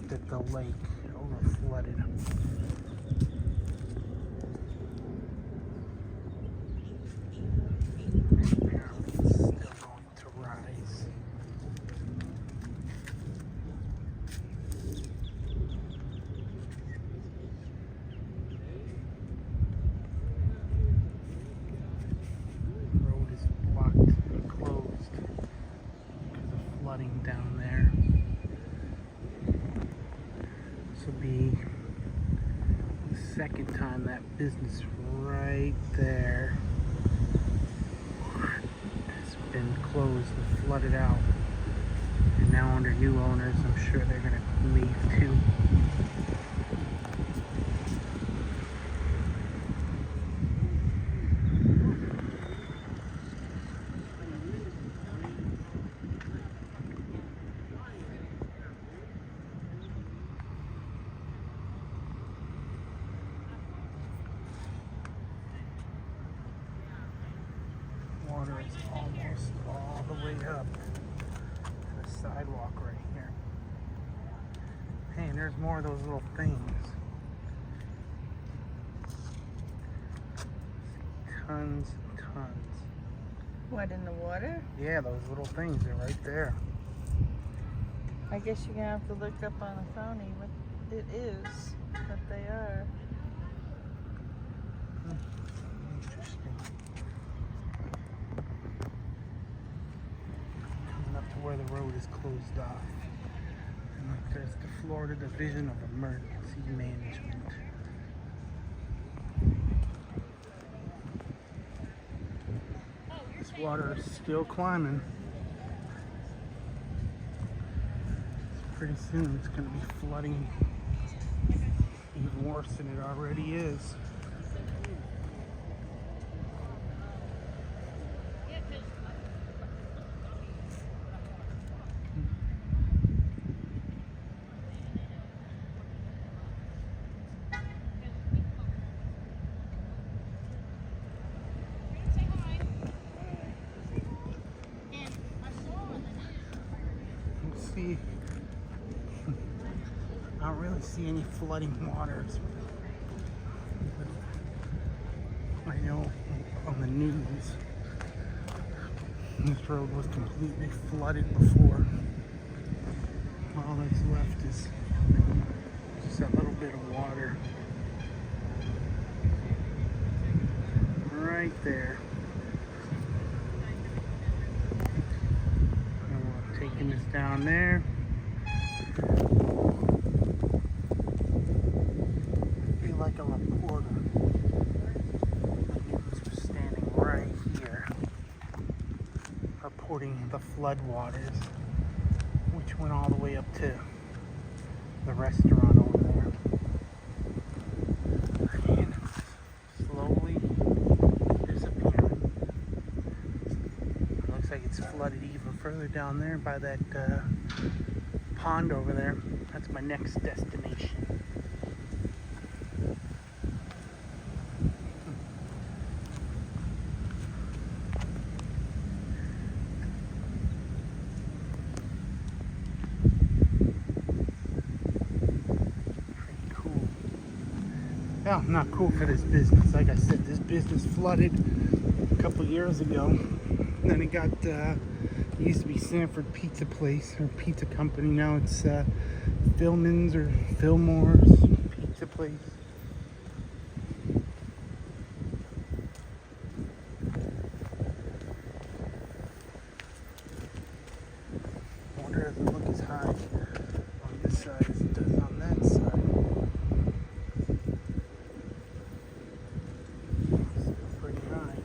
that the lake over-flooded. Apparently it's still going to rise. The road is blocked and closed because of flooding down there. This will be the second time that business right there has been closed and flooded out. And now under new owners, I'm sure they're going to leave too. Water is almost all the way up to the sidewalk right here. Hey, and there's more of those little things. Tons and tons. What, in the water? Yeah, those little things are right there. I guess you're gonna have to look up on the phone what it is, what they are. Interesting. Coming up to where the road is closed off. And look, there's the Florida Division of Emergency Management. This water is still climbing. Pretty soon it's going to be flooding even worse than it already is. See, I don't really see any flooding waters. I know on the news this road was completely flooded before. All that's left is just a little bit of water right there. Taking this down there. I feel like a reporter. The news was standing right here, reporting the flood waters, which went all the way up to the restaurant over there. And slowly disappearing. It looks like it's flooded even further down there by that pond over there. That's my next destination. Pretty cool. Well, not cool for this business. Like I said, this business flooded a couple years ago. And then it got it used to be Sanford Pizza Place or Pizza Company. Now it's Philman's or Fillmore's Pizza Place. Water doesn't look as high on this side as it does on that side. Still pretty high.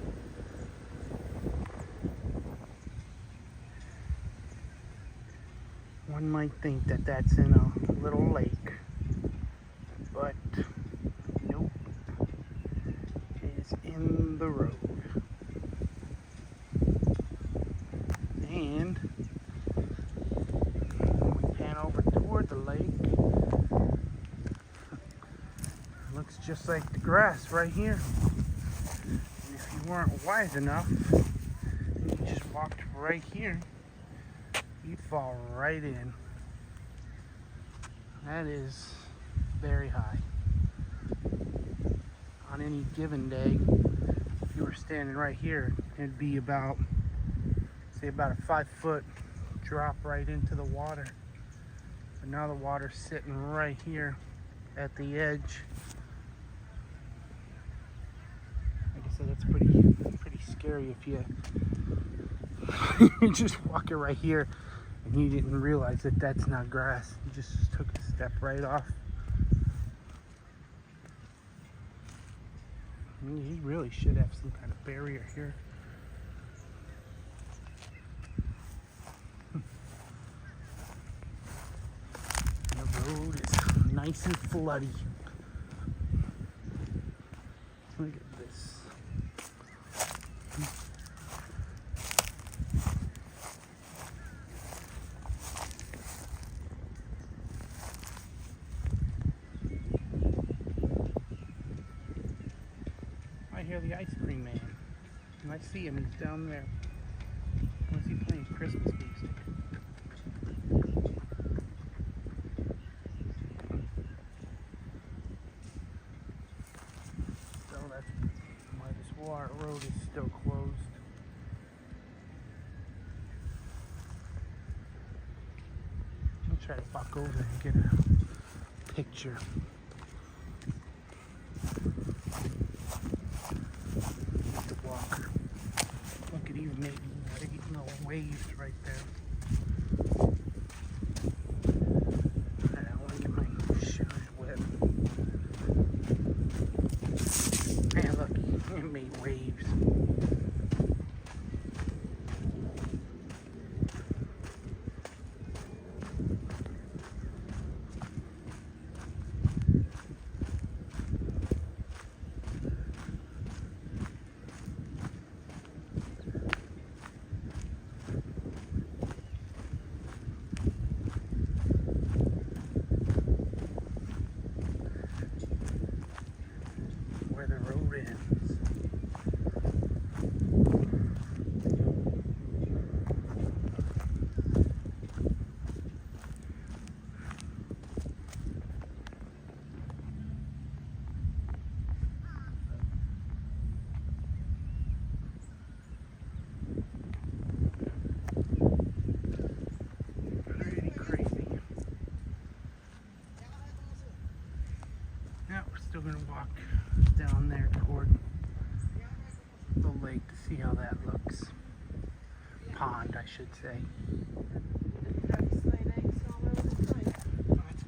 One might think that that's in a little lake, but nope, it is in the road. And when we pan over toward the lake, it looks just like the grass right here. And if you weren't wise enough, and you just walked right here, you'd fall right in. That is very high. On any given day, if you were standing right here, it'd be about, say, about a 5-foot drop right into the water. But now the water's sitting right here at the edge. Like I said, that's pretty scary if you you're just walking right here and you didn't realize that that's not grass. You just took a step right off. I mean, he really should have some kind of barrier here. The road is nice and floody. Look at this. I hear the ice cream man. And I see him, he's down there. Was he playing Christmas music? So that's why this water road is still closed. I'll try to walk over and get a picture. Look at even maybe little waves right there. I don't want to get my shoes wet. Man, look, it made waves. Where the road ends. Pretty crazy. Now we're still gonna walk down there toward the lake to see how that looks. Pond, I should say. That's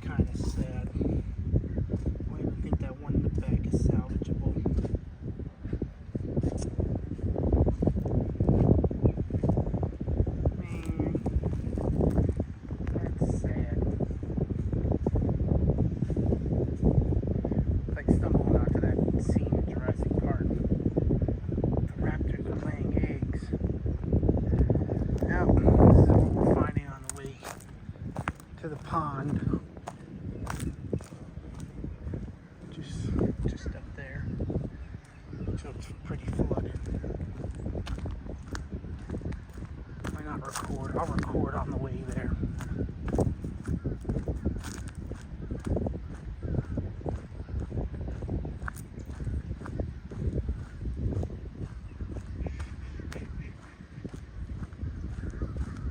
kind of sad. I even think that one in the back is salvageable. Man, that's sad. It's like stumbling onto that scene in Jurassic Park. The raptors are laying eggs. Now, this is what we're finding on the way to the pond. Just up there. So it's pretty flooded. Why not record? I'll record on the way there.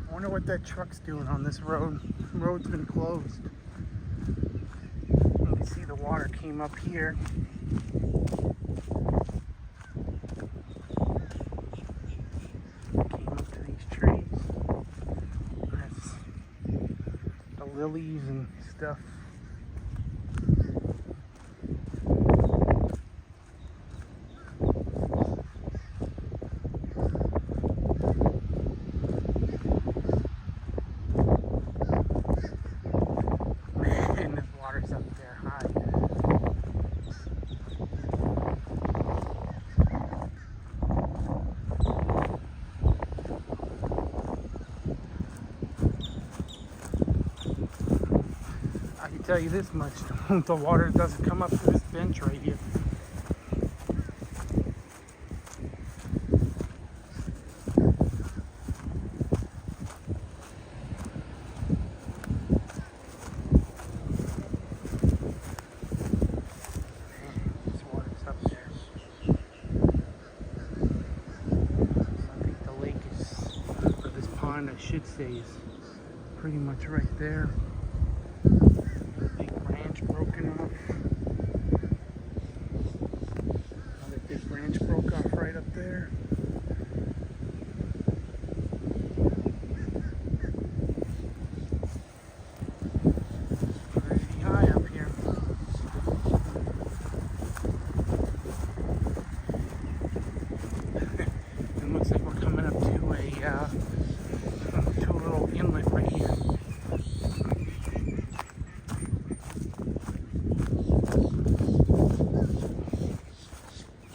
I wonder what that truck's doing on this road. The road's been closed. You can see the water came up here. Came up to these trees. That's the lilies and stuff. Man, this water's up there high. I can tell you this much, the water doesn't come up to this bench right here. branch right there. Big branch broken off. Another big branch broke off right up there. Pretty high up here. And looks like we're coming up to a little inlet right here.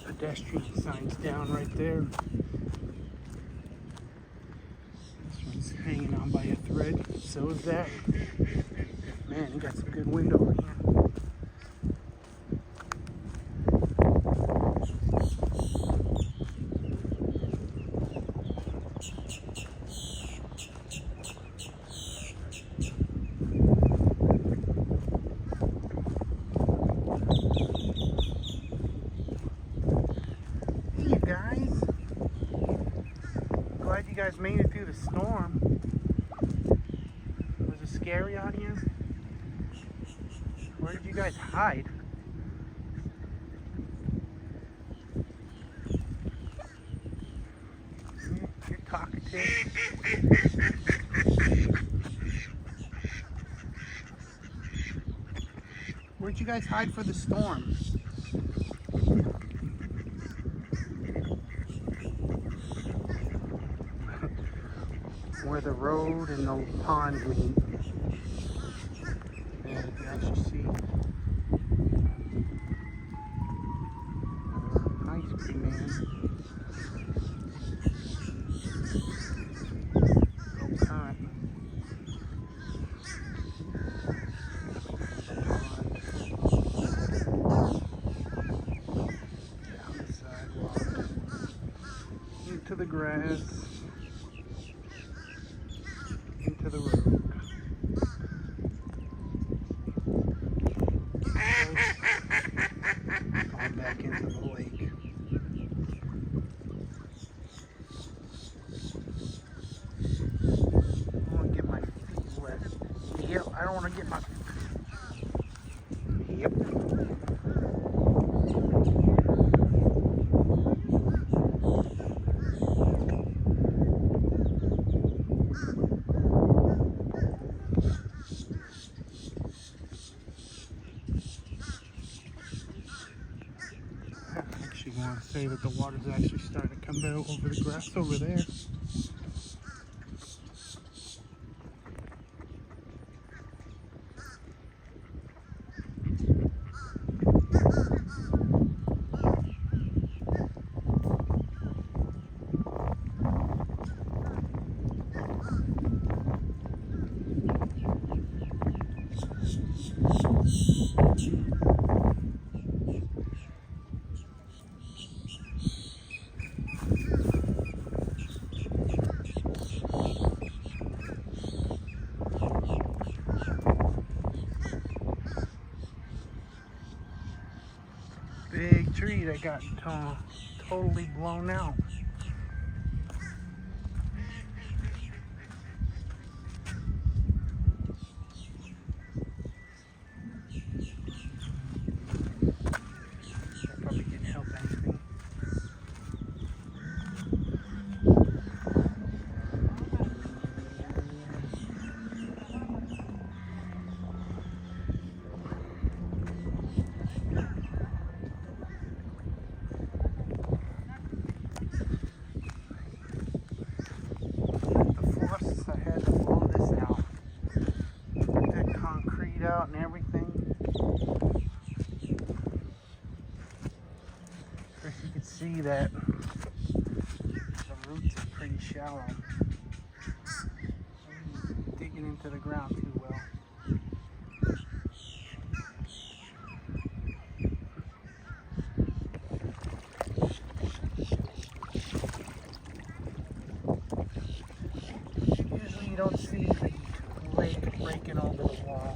Pedestrian signs down right there. This one's hanging on by a thread. So is that. Man, you got some good wind over here. Glad you guys made it through the storm. Was it scary out here? Where did you guys hide? You're talkative. Where'd you guys hide for the storm? Where the road and the pond meet. And you can actually see ice cream man. Go pond. Down the sidewalk. Into the grass. Into the road. Going back into the lake. I don't want to get my feet wet. Yep, I don't want to get my... Yep. I want to say that the water's actually starting to come out over the grass over there. Big tree that got totally blown out. That probably didn't help anything. Out and everything. Of course, you can see that the roots are pretty shallow. Digging into the ground too well. Usually you don't see the lake breaking over the wall.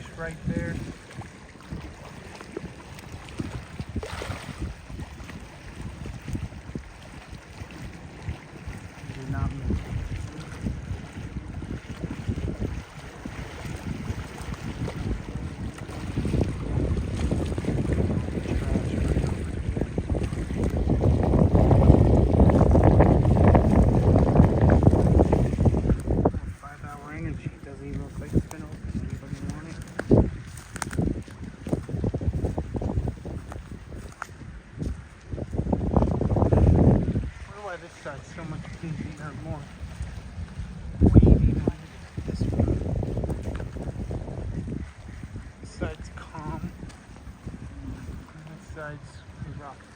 fish right there. Do not move. Doesn't even look like it's been open. Anybody want it? I wonder why this side's so much dingy or more wavy than this one. This side's calm. And this side's rough.